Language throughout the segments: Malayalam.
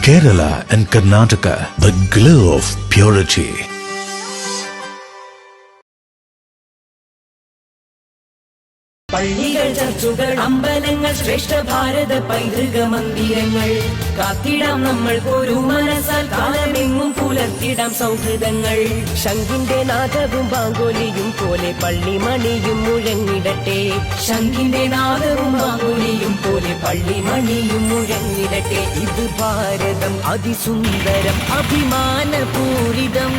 Kerala and Karnataka, the glow of purity. പള്ളികൾ ചർച്ചുകൾ അമ്പലങ്ങൾ ശ്രേഷ്ഠ ഭാരത പൈതൃക മന്ദിരങ്ങൾ കാത്തിടാം നമ്മൾ ഒരു മനസ്സാൽ കാലമെങ്ങും പുലർത്തിടാം സൗഹൃദങ്ങൾ ശംഖിന്റെ നാദവും ബാങ്കോലിയും പോലെ പള്ളിമണിയും മുഴങ്ങിടട്ടെ ശംഖിന്റെ നാദവും ബാങ്കോലിയും പോലെ പള്ളിമണിയും മുഴങ്ങിടട്ടെ ഇത് ഭാരതം അതിസുന്ദരം അഭിമാനപൂരിതം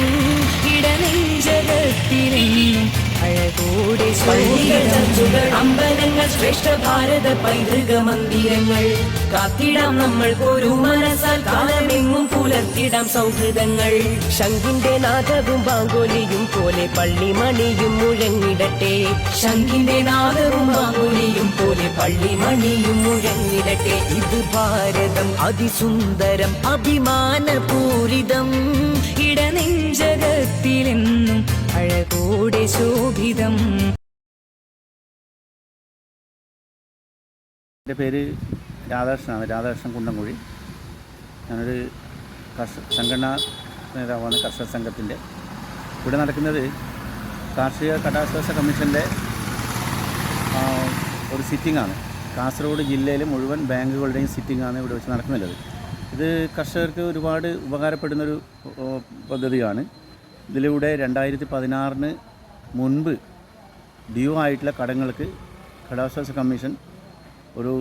ഇടനെഞ്ചകത്തിലെന്നും അഴകോടെ പള്ളികൾ ചർച്ചുകൾ അമ്പലങ്ങൾ ശ്രേഷ്ഠ ഭാരത പൈതൃക മന്ദിരങ്ങൾ കാത്തിടാം നമ്മൾ ഒരു മനസ്സാൽ കാലമെങ്ങും പുലർത്തിടാം സൗഹൃദങ്ങൾ ശംഖിന്റെ നാദവും ബാങ്കോലിയും പോലെ പള്ളിമണിയും മുഴങ്ങിടട്ടെ ശംഖിന്റെ നാദവും ബാങ്കോലിയും പോലെ പള്ളിമണിയും മുഴങ്ങിടട്ടെ ഇത് ഭാരതം അതിസുന്ദരം അഭിമാനപൂരിതം ഇടനെഞ്ചകത്തിലെന്നും അഴകോടെ ശോഭിതം. എൻ്റെ പേര് രാധാകൃഷ്ണനാണ്, രാധാകൃഷ്ണൻ കുണ്ടംകുഴി. ഞാനൊരു സംഘടനാ നേതാവാണ് കർഷക സംഘത്തിൻ്റെ. ഇവിടെ നടക്കുന്നത് കാർഷിക കടാശ്വാസ കമ്മീഷൻ്റെ ഒരു സിറ്റിംഗാണ്. കാസർഗോഡ് ജില്ലയിലെ മുഴുവൻ ബാങ്കുകളുടെയും സിറ്റിംഗാണ് ഇവിടെ വെച്ച് നടക്കുന്നത്. ഇത് കർഷകർക്ക് ഒരുപാട് ഉപകാരപ്പെടുന്നൊരു പദ്ധതിയാണ്. ഇതിലൂടെ 2016 മുൻപ് ഡ്യൂ ആയിട്ടുള്ള കടങ്ങൾക്ക് കടാശ്വാസ കമ്മീഷൻ ഒരു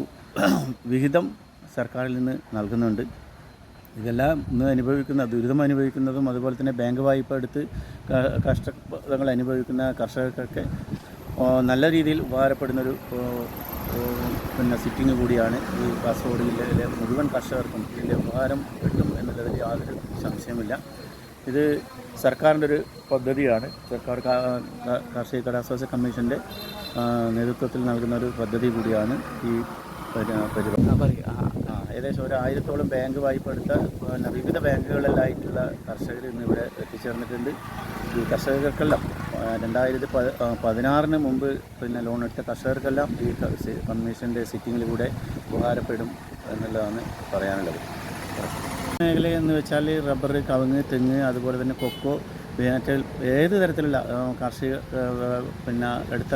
വിഹിതം സർക്കാരിൽ നിന്ന് നൽകുന്നുണ്ട്. ഇതെല്ലാം ഇന്ന് ദുരിതം അനുഭവിക്കുന്നതും അതുപോലെ തന്നെ ബാങ്ക് വായ്പ എടുത്ത് കഷ്ടങ്ങൾ അനുഭവിക്കുന്ന കർഷകർക്കൊക്കെ നല്ല രീതിയിൽ ഉപകാരപ്പെടുന്നൊരു സിറ്റിംഗ് കൂടിയാണ്. ഈ കാസർഗോഡ് ജില്ലയിലെ മുഴുവൻ കർഷകർക്കും ഇതിൻ്റെ ഉപകാരം കിട്ടും എന്നുള്ളതിൽ യാതൊരു സംശയമില്ല. ഇത് സർക്കാരിൻ്റെ ഒരു പദ്ധതിയാണ്. സർക്കാർ കാർഷിക കടാശ്വാസ കമ്മീഷൻ്റെ നേതൃത്വത്തിൽ നൽകുന്ന ഒരു പദ്ധതി കൂടിയാണ് ഈ പരിപാടി. ഏകദേശം 1000-ഓളം ബാങ്ക് വായ്പ എടുത്ത വിവിധ ബാങ്കുകളിലായിട്ടുള്ള കർഷകർ ഇന്ന് ഇവിടെ എത്തിച്ചേർന്നിട്ടുണ്ട്. ഈ കർഷകർക്കെല്ലാം 2016 മുമ്പ് ലോൺ എടുത്ത കർഷകർക്കെല്ലാം ഈ കമ്മീഷൻ്റെ സിറ്റിങ്ങിലൂടെ ഉപകാരപ്പെടും എന്നുള്ളതാണ് പറയാനുള്ളത്. മേഖലയെന്ന് വെച്ചാൽ റബ്ബർ, കവുങ്ങ്, തെങ്ങ്, അതുപോലെ തന്നെ കൊക്കോ, ഏത് തരത്തിലുള്ള എടുത്ത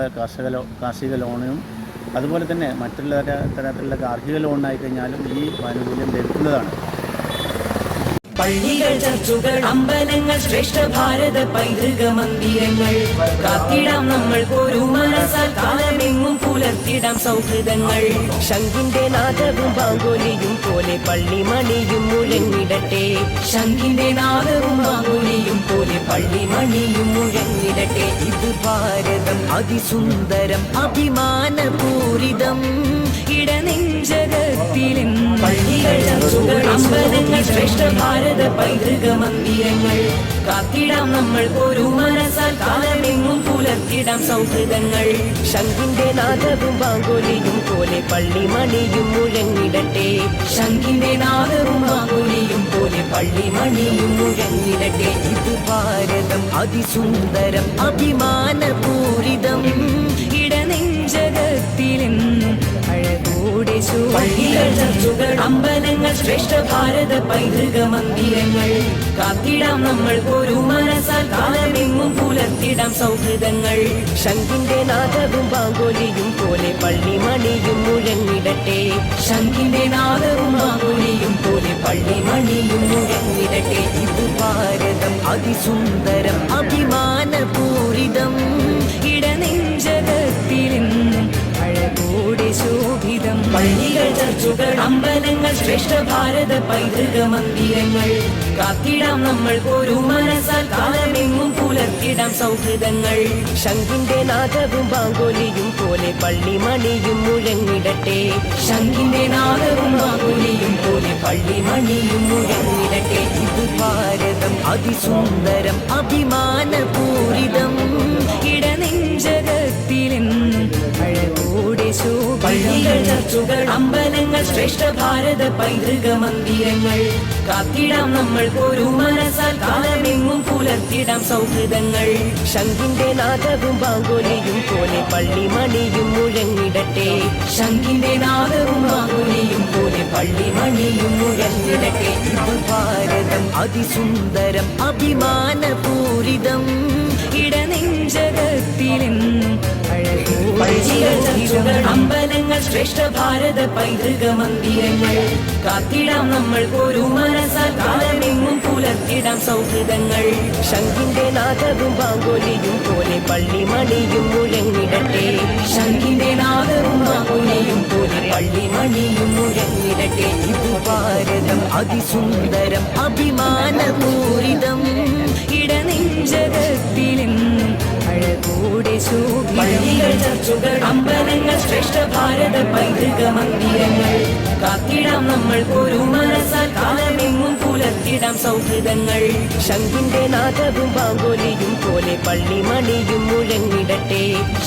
കാർഷിക ലോണും അതുപോലെ തന്നെ മറ്റുള്ള തരത്തിലുള്ള ഗാർഹിക ലോണായി കഴിഞ്ഞാലും ഈ ആനുകൂല്യം ലഭിക്കുന്നതാണ്. പള്ളികൾ ചർച്ചുകൾ അമ്പലങ്ങൾ ശ്രേഷ്ഠ ഭാരത പൈതൃക മന്ദിരങ്ങൾ കാത്തിടാം നമ്മൾ ഒരു മനസ്സാൽ കാലമെങ്ങും പുലർത്തിടാം സൗഹൃദങ്ങൾ ശംഖിന്റെ നാദവും ബാങ്കോലിയും പോലെ പള്ളിമണിയും മുഴങ്ങിടട്ടെ ശംഖിന്റെ നാദവും ബാങ്കോലിയും പോലെ പള്ളിമണിയും മുഴങ്ങിടട്ടെ ഇത് ഭാരതം അതിസുന്ദരം അഭിമാനപൂരിതം ഇടനെഞ്ചകത്തിലെന്നും പള്ളികൾ ചർച്ചുകൾ അമ്പലങ്ങൾ ശ്രേഷ്ഠ ഭാരത പൈതൃക മന്ദിരങ്ങൾ കാത്തിടാം നമ്മൾ ഒരു മനസ്സാൽ കാലമെങ്ങും പുലർത്തിടാം സൗഹൃദങ്ങൾ ശംഖിന്റെ നാദവും ബാങ്കോലിയും പോലെ പള്ളിമണിയും മുഴങ്ങിടട്ടെ ശംഖിന്റെ നാദവും ബാങ്കോലിയും പോലെ പള്ളിമണിയും മുഴങ്ങിടട്ടെ ഇത് ഭാരതം അതിസുന്ദരം അഭിമാനപൂരിതം ഇടനെഞ്ചകത്തിലെന്നും അഴകോടെ പള്ളികൾ ചർച്ചുകൾ അമ്പലങ്ങൾ ശ്രേഷ്ഠ ഭാരത പൈതൃക മന്ദിരങ്ങൾ കാത്തിടാം നമ്മൾ ഒരു മനസ്സാൽ കാലമെങ്ങും പുലർത്തിടാം സൗഹൃദങ്ങൾ ശംഖിന്റെ നാദവും ബാങ്കോലിയും പോലെ പള്ളിമണിയും മുഴങ്ങിടട്ടെ ശംഖിന്റെ നാദവും ബാങ്കോലിയും പോലെ പള്ളിമണിയും മുഴങ്ങിടട്ടെ ഇത് ഭാരതം അതിസുന്ദരം അഭിമാനപൂരിതം ഇടനെഞ്ചകത്തിലെന്നും അഴകോടെ ശോഭിതം. പള്ളികൾ ചർച്ചുകൾ അമ്പലങ്ങൾ ശ്രേഷ്ഠ ഭാരത പൈതൃക മന്ദിരങ്ങൾ കാത്തിടാം നമ്മൾ ഒരു മനസ്സാൽ കാലമെങ്ങും പുലർത്തിടാം സൗഹൃദങ്ങൾ ശംഖിന്റെ നാദവും ബാങ്കോലിയും പോലെ പള്ളിമണിയും മുഴങ്ങിടട്ടെ ശംഖിന്റെ നാദവും ബാങ്കോലിയും പോലെ പള്ളിമണിയും മുഴങ്ങിടട്ടെ ഇത് ഭാരതം അതിസുന്ദരം അഭിമാനപൂരിതം ഇടനെഞ്ചകത്തിലെന്നും അഴകോടെ പള്ളികൾ ചർച്ചുകൾ അമ്പലങ്ങൾ ശ്രേഷ്ഠ ഭാരത പൈതൃക മന്ദിരങ്ങൾ കാത്തിടാം നമ്മൾ ഒരു മനസ്സാൽ കാലമെങ്ങും പുലർത്തിടാം സൗഹൃദങ്ങൾ ശംഖിന്റെ നാദവും ബാങ്കോലിയും പോലെ പള്ളിമണിയും മുഴങ്ങിടട്ടെ ശംഖിന്റെ നാദവും ബാങ്കോലിയും പോലെ പള്ളിമണിയും മുഴങ്ങിടട്ടെ ഇത് ഭാരതം അതിസുന്ദരം അഭിമാനപൂരിതം ഇടനെഞ്ചകത്തിലെന്നും അമ്പലങ്ങൾ ശ്രേഷ്ഠ ഭാരത പൈതൃക മന്ദിരങ്ങൾ കാത്തിടാം നമ്മൾ ഒരു മനസ്സാൽ കാലമെങ്ങും പുലർത്തിടാം സൗഹൃദങ്ങൾ ശംഖിന്റെ നാദവും ബാങ്കോലിയും പോലെ പള്ളിമണിയും മുഴങ്ങിടട്ടെ ശംഖിന്റെ നാദവും ബാങ്കോലിയും പോലെ പള്ളിമണിയും മുഴങ്ങിടട്ടെ ഇത് ഭാരതം അതിസുന്ദരം അഭിമാനപൂരിതം ഇടനെഞ്ചകത്തിലെന്നും അഴകോടെ പള്ളികൾ ചർച്ചുകൾ അമ്പലങ്ങൾ ശ്രേഷ്ഠ ഭാരത പൈതൃക മന്ദിരങ്ങൾ കാത്തിടാം നമ്മൾ ഒരു മനസ്സാൽ കാലമെങ്ങും പുലർത്തിടാം സൗഹൃദങ്ങൾ ശംഖിന്റെ നാദവും ബാങ്കോലിയും പോലെ പള്ളിമണിയും മുഴങ്ങിടട്ടെ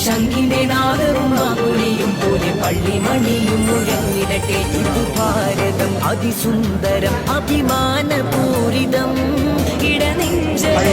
ശംഖിന്റെ നാദവും ബാങ്കോലിയും പോലെ പള്ളിമണിയും മുഴങ്ങിടട്ടെ ഇത് ഭാരതം അതിസുന്ദരം അഭിമാനപൂരിതം ഇടനെഞ്ചകൾ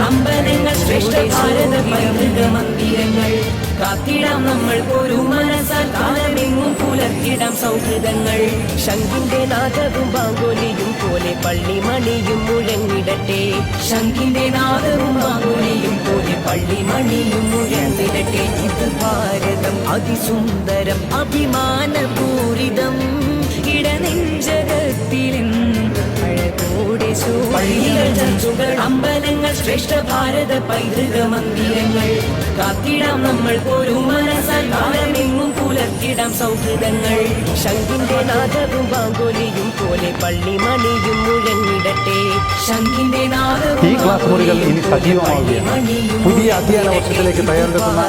അമ്പലങ്ങൾ ശ്രേഷ്ഠ ഭാരത പൈതൃക മന്ദിരങ്ങൾ കാത്തിടാം നമ്മൾ ഒരു മനസ്സാൽ കാലമെങ്ങും പുലർത്തിടാം സൗഹൃദങ്ങൾ ശംഖിന്റെ നാദവും ബാങ്കോലിയും പോലെ പള്ളിമണിയും മുഴങ്ങിടട്ടെ ശംഖിന്റെ നാദവും ബാങ്കോലിയും പോലെ പള്ളിമണിയും മുഴങ്ങിടട്ടെ ഇത് ഭാരതം അതിസുന്ദരം അഭിമാനപൂരിതം ഇടനെഞ്ചകത്തിലെന്നും അഴകോടെ പള്ളികൾ ചർച്ചുകൾ അമ്പലങ്ങൾ ശ്രേഷ്ഠ ഭാരത പൈതൃക മന്ദിരങ്ങൾ കാത്തിടാം നമ്മൾ ഒരു മനസ്സാൽ കാലമെങ്ങും പുലർത്തിടാം സൗഹൃദങ്ങൾ ശംഖിന്റെ നാദവും ബാങ്കോലിയും പോലെ പള്ളിമണിയും മുഴങ്ങിടട്ടെ ശംഖിന്റെ ഈ ക്ലാസ് മുറികൾ ഇനി സജീവമാവുകയാണ്. പുതിയ അധ്യയന വർഷത്തിലേക്ക് തയ്യാറെടുക്കുന്ന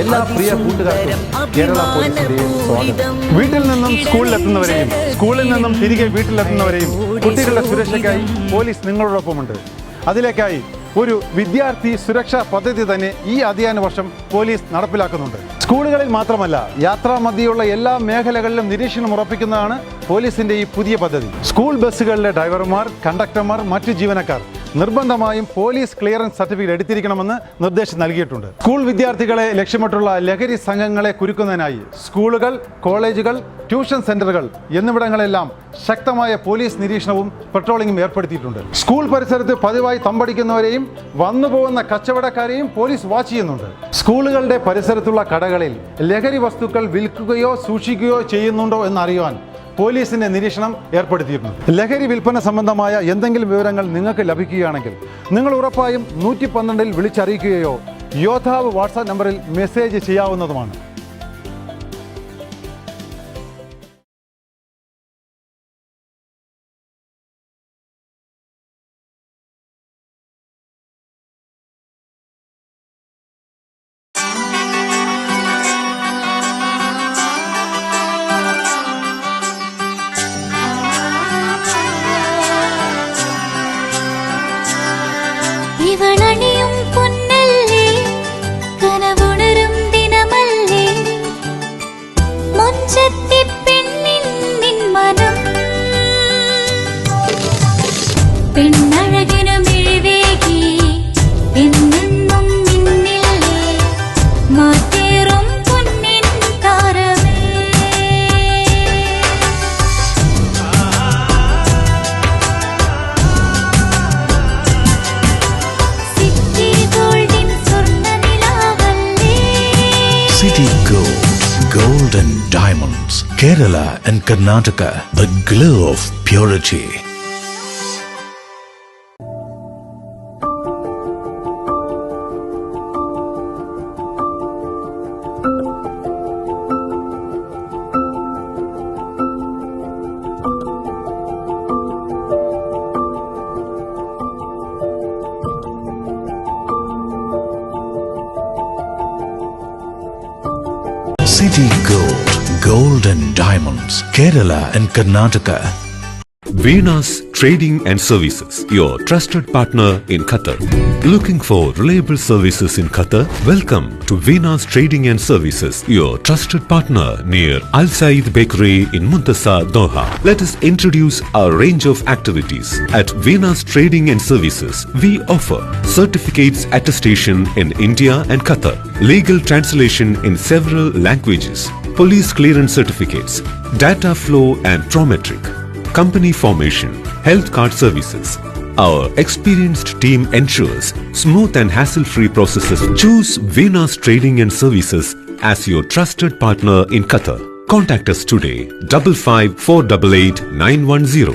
എല്ലാ പ്രിയ കൂട്ടുകാർക്കും കേരള പോലീസിന്റെ സ്വാഗതം. വീട്ടിൽ നിന്നും സ്കൂളിലെത്തുന്നവരെയും സ്കൂളിൽ നിന്നും തിരികെ വീട്ടിലെത്തുന്നവരെയും കുട്ടികളുടെ സുരക്ഷയ്ക്കായി പോലീസ് നിങ്ങളോടൊപ്പമുണ്ട്. അതിലേക്കായി ഒരു വിദ്യാർത്ഥി സുരക്ഷാ പദ്ധതി തന്നെ ഈ അധ്യയന വർഷം പോലീസ് നടപ്പിലാക്കുന്നുണ്ട്. സ്കൂളുകളിൽ മാത്രമല്ല, യാത്രാമധ്യയുള്ള എല്ലാ മേഖലകളിലും നിരീക്ഷണം ഉറപ്പിക്കുന്നതാണ് പോലീസിന്റെ ഈ പുതിയ പദ്ധതി. സ്കൂൾ ബസ്സുകളിലെ ഡ്രൈവർമാർ, കണ്ടക്ടർമാർ, മറ്റു ജീവനക്കാർ നിർബന്ധമായും പോലീസ് ക്ലിയറൻസ് സർട്ടിഫിക്കറ്റ് എടുത്തിരിക്കണമെന്ന് നിർദ്ദേശം നൽകിയിട്ടുണ്ട്. സ്കൂൾ വിദ്യാർത്ഥികളെ ലക്ഷ്യമിട്ടുള്ള ലഹരി സംഘങ്ങളെ കുരുക്കുന്നതിനായി സ്കൂളുകൾ, കോളേജുകൾ, ട്യൂഷൻ സെന്ററുകൾ എന്നിവിടങ്ങളെല്ലാം ശക്തമായ പോലീസ് നിരീക്ഷണവും പെട്രോളിംഗും ഏർപ്പെടുത്തിയിട്ടുണ്ട്. സ്കൂൾ പരിസരത്ത് പതിവായി തമ്പടിക്കുന്നവരെയും വന്നുപോകുന്ന കച്ചവടക്കാരെയും പോലീസ് വാച്ച് ചെയ്യുന്നുണ്ട്. സ്കൂളുകളുടെ പരിസരത്തുള്ള കടകളിൽ ലഹരി വസ്തുക്കൾ വിൽക്കുകയോ സൂക്ഷിക്കുകയോ ചെയ്യുന്നുണ്ടോ എന്നറിയുവാൻ പോലീസിന്റെ നിരീക്ഷണം ഏർപ്പെടുത്തിയിരുന്നു. ലഹരി വിൽപ്പന സംബന്ധമായ എന്തെങ്കിലും വിവരങ്ങൾ നിങ്ങൾക്ക് ലഭിക്കുകയാണെങ്കിൽ നിങ്ങൾ ഉറപ്പായും 112 വിളിച്ചറിയിക്കുകയോ യോദ്ധാവ് വാട്സാപ്പ് നമ്പറിൽ മെസ്സേജ് ചെയ്യാവുന്നതുമാണ്. ഇവളണിയും പൊന്നല്ലേ, കനവുണരും ദിനമല്ലേ, മുഞ്ചത്തി പെണ്ണിൻ നിൻ മനം, പെണ്ണഴകിനു മിഴിവേകി എന്നെന്നും മിന്നില്ലേ, മാറ്റേറും പൊന്നിൻ താരമേ. City Gold, Gold and Diamonds, Kerala and Karnataka, the glow of purity. City Gold, Gold and Diamonds, Kerala and Karnataka. Venus Trading and Services, your trusted partner in Qatar. Looking for reliable services in Qatar? Welcome to Venus Trading and Services, your trusted partner near Al Said Bakery in Muntasa, Doha. Let us introduce our range of activities. At Venus Trading and Services, we offer certificates attestation in India and Qatar, legal translation in several languages, police clearance certificates, data flow and Prometric, company formation, health card services. Our experienced team ensures smooth and hassle-free processes. Choose Venus Trading and Services as your trusted partner in Qatar. Contact us today, 55488910.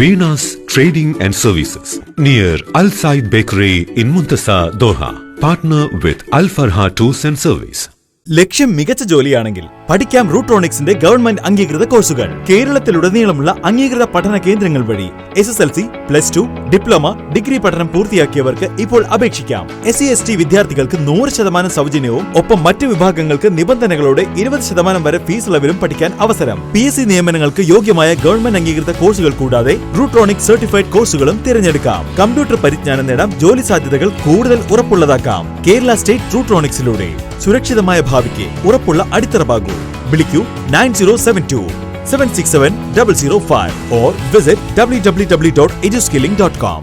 Venus Trading and Services, near Al Said Bakery in Muntasa, Doha. Partner with Al Farha Tours and Service. ലക്ഷ്യം മികച്ച ജോലിയാണെങ്കിൽ പഠിക്കാം റൂട്രോണിക്സിന്റെ ഗവൺമെന്റ് അംഗീകൃത കോഴ്സുകൾ. കേരളത്തിലുടനീളമുള്ള അംഗീകൃത പഠന കേന്ദ്രങ്ങൾ വഴി SSLC, +2, ഡിപ്ലോമ, ഡിഗ്രി പഠനം പൂർത്തിയാക്കിയവർക്ക് ഇപ്പോൾ അപേക്ഷിക്കാം. SC/ST വിദ്യാർത്ഥികൾക്ക് 100% സൗജന്യവും ഒപ്പം മറ്റ് വിഭാഗങ്ങൾക്ക് നിബന്ധനകളോടെ 20% വരെ ഫീസ് ഇളവിലും പഠിക്കാൻ അവസരം. PSC നിയമനങ്ങൾക്ക് യോഗ്യമായ ഗവൺമെന്റ് അംഗീകൃത കോഴ്സുകൾ കൂടാതെ റൂട്രോണിക്സ് സർട്ടിഫൈഡ് കോഴ്സുകളും തിരഞ്ഞെടുക്കാം. കമ്പ്യൂട്ടർ പരിജ്ഞാനം നേടാം, ജോലി സാധ്യതകൾ കൂടുതൽ ഉറപ്പുള്ളതാക്കാം. കേരള സ്റ്റേറ്റ് റൂട്രോണിക്സിലൂടെ സുരക്ഷിതമായ ഭാവിക്ക് ഉറപ്പുള്ള അടിത്തറ. വിളിക്കൂ 9072 767 005 or visit www.eduskilling.com.